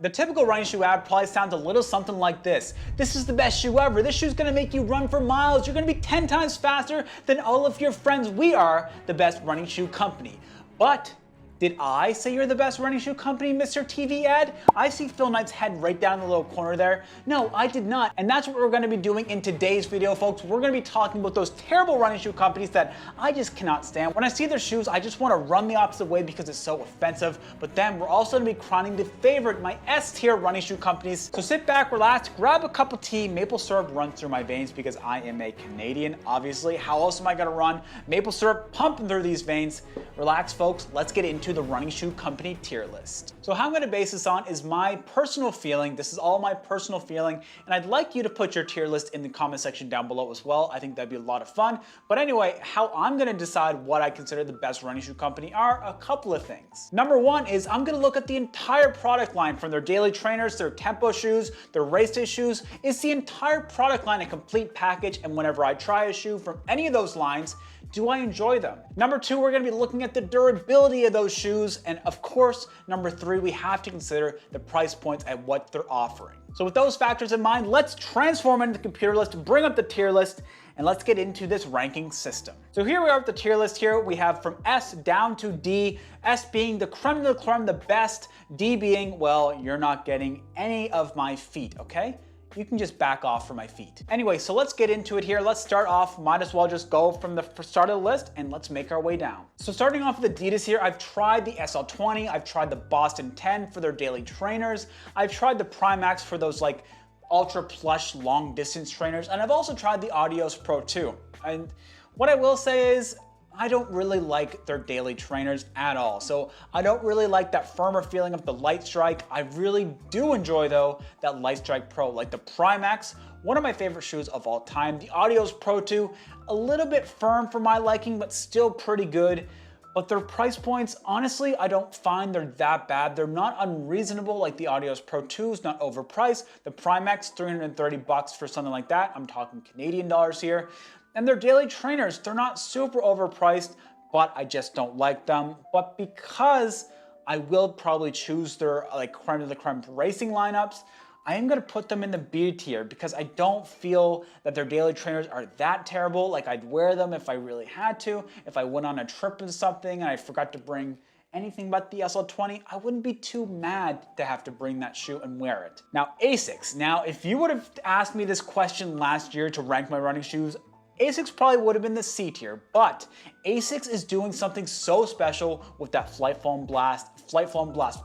The typical running shoe ad probably sounds a little something like this. This is the best shoe ever. This shoe's gonna make you run for miles. You're gonna be 10 times faster than all of your friends. We are the best running shoe company. But did I say you're the best running shoe company, Mr. TV ad? I see Phil Knight's head right down in the little corner there. No, I did not. And that's what we're gonna be doing in today's video, folks. We're gonna be talking about those terrible running shoe companies that I just cannot stand. When I see their shoes, I just wanna run the opposite way because it's so offensive. But then we're also gonna be crowning the favorite, my S tier running shoe companies. So sit back, relax, grab a cup of tea. Maple syrup runs through my veins because I am a Canadian, obviously. How else am I gonna run? Maple syrup pumping through these veins. Relax, folks. Let's get into the running shoe company tier list. So how I'm gonna base this on is my personal feeling. This is all my personal feeling, and I'd like you to put your tier list in the comment section down below as well. I think that'd be a lot of fun. But anyway, how I'm gonna decide what I consider the best running shoe company are a couple of things. Number one is I'm gonna look at the entire product line, from their daily trainers, their tempo shoes, their race day shoes. Is the entire product line a complete package? And whenever I try a shoe from any of those lines, do I enjoy them? Number two, we're gonna be looking at the durability of those shoes. And of course, number three, we have to consider the price points at what they're offering. So with those factors in mind, let's transform into the computer list, bring up the tier list, and let's get into this ranking system. So here we are with the tier list here. We have from S down to D, S being the creme de la creme, the best, D being, well, you're not getting any of my feet, okay? You can just back off from my feet. Anyway, so let's get into it here. Let's start off, might as well just go from the start of the list and let's make our way down. So starting off with Adidas here, I've tried the SL20, I've tried the Boston 10 for their daily trainers, I've tried the Primax for those like ultra plush long distance trainers, and I've also tried the Adios Pro 2. And what I will say is, I don't really like their daily trainers at all. So I don't really like that firmer feeling of the Light Strike. I really do enjoy though that Light Strike Pro, like the Primax, one of my favorite shoes of all time. The Adios Pro 2, a little bit firm for my liking, but still pretty good. But their price points, honestly, I don't find they're that bad. They're not unreasonable like the Adios Pro 2 is not overpriced. The Primax, 330 bucks for something like that. I'm talking Canadian dollars here. And their daily trainers, they're not super overpriced, but I just don't like them. But because I will probably choose their like creme de la creme racing lineups, I am gonna put them in the B tier because I don't feel that their daily trainers are that terrible. Like I'd wear them if I really had to. If I went on a trip and something and I forgot to bring anything but the SL20, I wouldn't be too mad to have to bring that shoe and wear it. Now Asics, now if you would have asked me this question last year to rank my running shoes, Asics probably would have been the C tier, but Asics is doing something so special with that Flight Foam Blast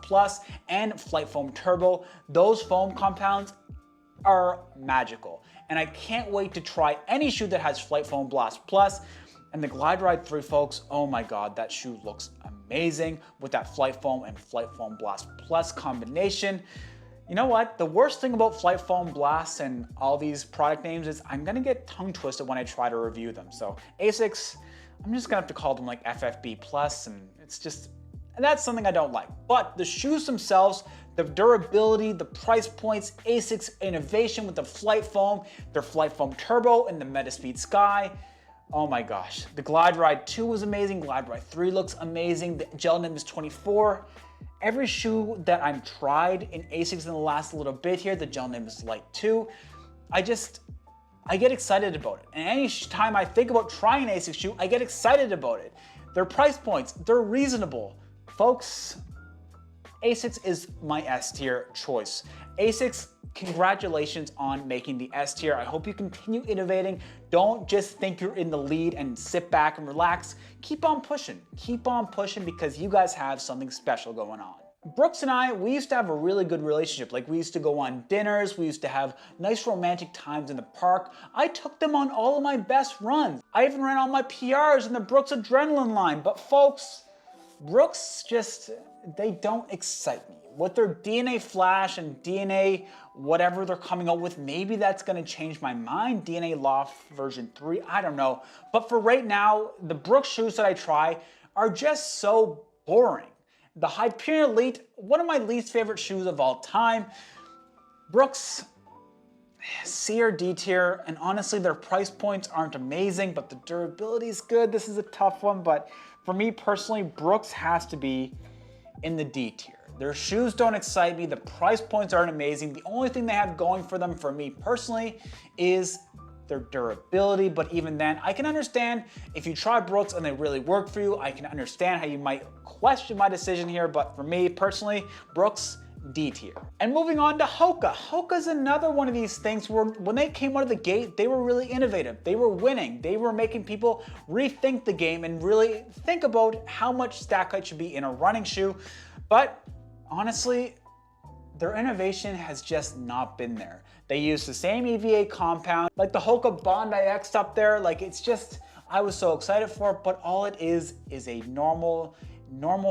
Plus, and Flight Foam Turbo. Those foam compounds are magical, and I can't wait to try any shoe that has Flight Foam Blast Plus. And the Glide Ride 3, folks, oh my God, that shoe looks amazing with that Flight Foam and Flight Foam Blast Plus combination. You know what? The worst thing about Flight Foam Blast and all these product names is I'm gonna get tongue twisted when I try to review them. So Asics, I'm just gonna have to call them like FFB Plus, and that's something I don't like. But the shoes themselves, the durability, the price points, Asics innovation with the Flight Foam, their Flight Foam Turbo and the Metaspeed Sky. Oh my gosh. The Glide Ride 2 was amazing. Glide Ride 3 looks amazing. The Gel Nimbus 24. Every shoe that I've tried in Asics in the last little bit here, the Gel Nimbus Light 2, I get excited about it. And any time I think about trying an Asics shoe, I get excited about it. Their price points, they're reasonable. Folks, Asics is my S tier choice. Asics, congratulations on making the S tier. I hope you continue innovating. Don't just think you're in the lead and sit back and relax. Keep on pushing because you guys have something special going on. Brooks and I, we used to have a really good relationship. Like we used to go on dinners, we used to have nice romantic times in the park. I took them on all of my best runs. I even ran all my PRs in the Brooks Adrenaline line. But folks, Brooks they don't excite me. With their DNA Flash and DNA whatever they're coming out with, maybe that's gonna change my mind. DNA Loft version 3, I don't know. But for right now, the Brooks shoes that I try are just so boring. The Hyperion Elite, one of my least favorite shoes of all time. Brooks, C or D tier, and honestly their price points aren't amazing, but the durability is good. This is a tough one, but for me personally, Brooks has to be in the D tier. Their shoes don't excite me. The price points aren't amazing. The only thing they have going for them for me personally is their durability, but even then, I can understand if you try Brooks and they really work for you. I can understand how you might question my decision here, but for me personally, Brooks, D tier. And moving on to Hoka. Hoka's another one of these things where when they came out of the gate, they were really innovative. They were winning. They were making people rethink the game and really think about how much stack height should be in a running shoe. But honestly, their innovation has just not been there. They use the same EVA compound, like the Hoka Bondi X up there. Like, it's just, I was so excited for it, but all it is a normal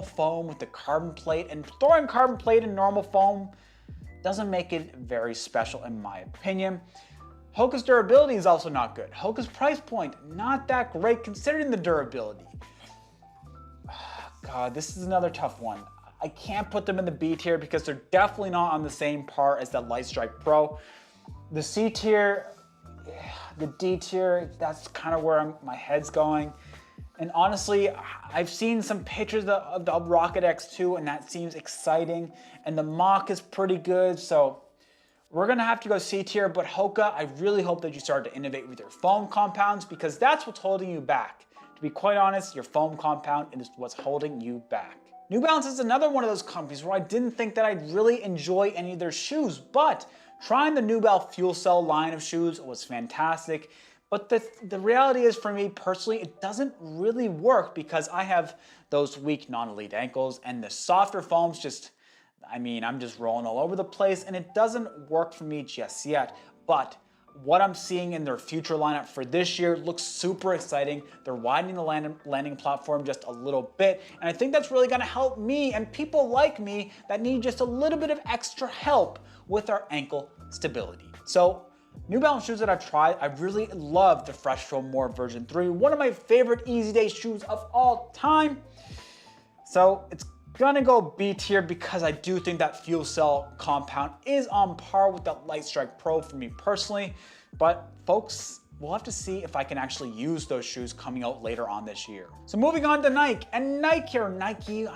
foam with the carbon plate, and throwing carbon plate in normal foam doesn't make it very special in my opinion. Hocus Durability is also not good. Hoka's price point, not that great considering the durability. God, this is another tough one. I can't put them in the B tier because they're definitely not on the same par as the Lightstrike Pro. The C tier, the D tier, that's kind of where my head's going. And honestly, I've seen some pictures of the Rocket X2 and that seems exciting. And the Mach is pretty good, so we're gonna have to go C tier, but Hoka, I really hope that you start to innovate with your foam compounds because that's what's holding you back. To be quite honest, your foam compound is what's holding you back. New Balance is another one of those companies where I didn't think that I'd really enjoy any of their shoes, but trying the New Balance Fuel Cell line of shoes was fantastic. But the reality is, for me personally, it doesn't really work because I have those weak non-elite ankles and the softer foams just, I mean, I'm just rolling all over the place and it doesn't work for me just yet. But what I'm seeing in their future lineup for this year looks super exciting. They're widening the landing platform just a little bit, and I think that's really gonna help me and people like me that need just a little bit of extra help with our ankle stability. So, New Balance shoes that I've tried, I really love the Fresh Feel More version 3, one of my favorite Easy Day shoes of all time. So it's gonna go B tier because I do think that fuel cell compound is on par with the Lightstrike Pro for me personally. But folks, we'll have to see if I can actually use those shoes coming out later on this year. So moving on to Nike, and Nike,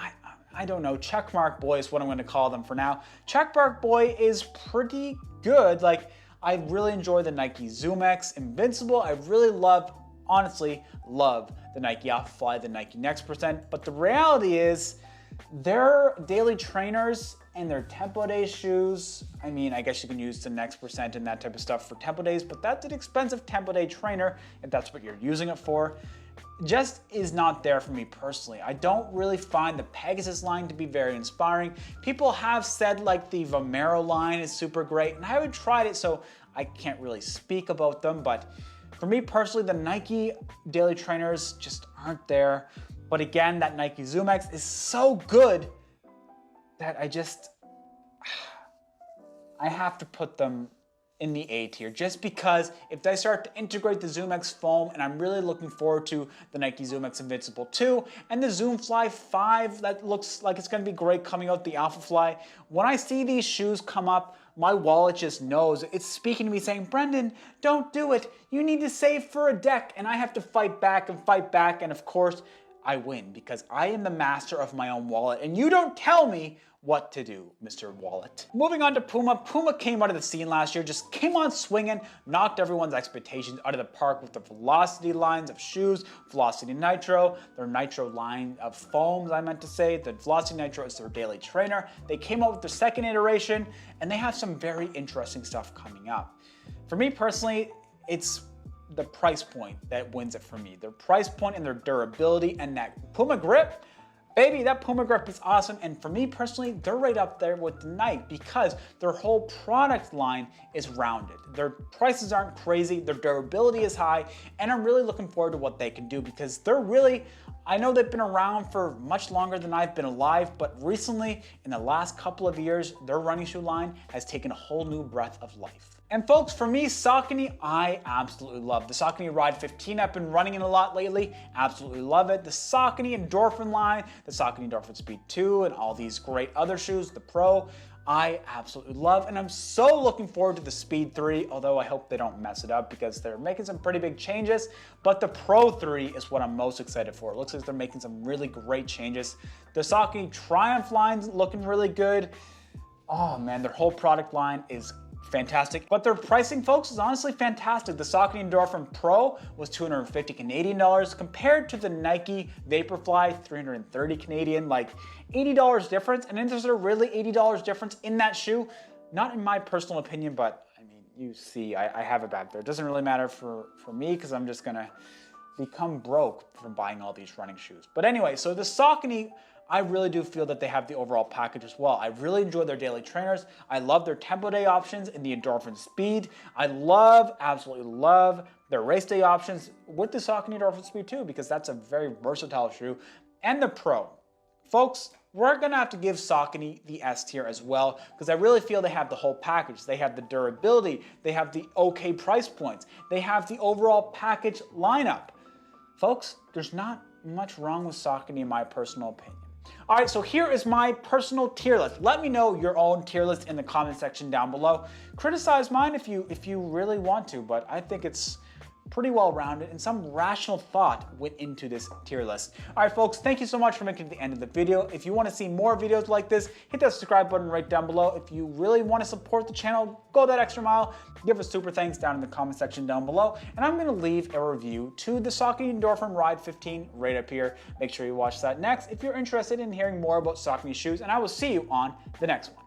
I don't know, checkmark boy is what I'm gonna call them for now. Checkmark boy is pretty good. Like, I really enjoy the Nike Zoom X Invincible. I really honestly love the Nike Alphafly, the Nike Next Percent, but the reality is their daily trainers and their tempo day shoes, I mean, I guess you can use the Next Percent and that type of stuff for tempo days, but that's an expensive tempo day trainer if that's what you're using it for. Just is not there for me personally. I don't really find the Pegasus line to be very inspiring. People have said like the Vomero line is super great, and I haven't tried it, so I can't really speak about them, but for me personally, the Nike daily trainers just aren't there. But again, that Nike Zoom X is so good that I have to put them in the A tier, just because if they start to integrate the Zoom X foam, and I'm really looking forward to the Nike Zoom X Invincible 2 and the Zoom Fly 5 that looks like it's gonna be great coming out the Alphafly. When I see these shoes come up, my wallet just knows. It's speaking to me saying, Brendon, don't do it. You need to save for a deck. And I have to fight back, and of course, I win because I am the master of my own wallet, and you don't tell me what to do, Mr. Wallet. Moving on to Puma. Puma came out of the scene last year, just came on swinging, knocked everyone's expectations out of the park with the Velocity lines of shoes, Velocity Nitro, their Nitro line of foams, I meant to say. The Velocity Nitro is their daily trainer. They came out with their second iteration, and they have some very interesting stuff coming up. For me personally, it's the price point that wins it for me. Their price point and their durability and that Puma grip. Baby, that Puma grip is awesome, and for me personally, they're right up there with Nike because their whole product line is rounded. Their prices aren't crazy, their durability is high, and I'm really looking forward to what they can do because they're really, I know they've been around for much longer than I've been alive, but recently, in the last couple of years, their running shoe line has taken a whole new breath of life. And folks, for me, Saucony, I absolutely love. The Saucony Ride 15, I've been running it a lot lately, absolutely love it. The Saucony Endorphin line, the Saucony Endorphin Speed 2, and all these great other shoes, the Pro, I absolutely love, and I'm so looking forward to the Speed 3, although I hope they don't mess it up because they're making some pretty big changes. But the Pro 3 is what I'm most excited for. It looks like they're making some really great changes. The Saucony Triumph line's looking really good. Oh man, their whole product line is fantastic. But their pricing, folks, is honestly fantastic. The Saucony Endorphin Pro was 250 Canadian dollars compared to the Nike Vaporfly 330 Canadian, like $80 difference. And then there's a really $80 difference in that shoe. Not in my personal opinion, but I mean, you see, I have it back there. It doesn't really matter for me because I'm just gonna become broke from buying all these running shoes. But anyway, so the Saucony, I really do feel that they have the overall package as well. I really enjoy their daily trainers. I love their tempo day options in the Endorphin Speed. I absolutely love their race day options with the Saucony Endorphin Speed too, because that's a very versatile shoe. And the Pro. Folks, we're gonna have to give Saucony the S tier as well, because I really feel they have the whole package. They have the durability, they have the okay price points, they have the overall package lineup. Folks, there's not much wrong with Saucony in my personal opinion. All right, so here is my personal tier list. Let me know your own tier list in the comment section down below. Criticize mine if you really want to, but I think it's pretty well rounded and some rational thought went into this tier list. All right, folks, thank you so much for making it to the end of the video. If you want to see more videos like this, hit that subscribe button right down below. If you really want to support the channel, go that extra mile. Give us super thanks down in the comment section down below. And I'm going to leave a review to the Saucony Endorphin Ride 15 right up here. Make sure you watch that next if you're interested in hearing more about Saucony shoes, and I will see you on the next one.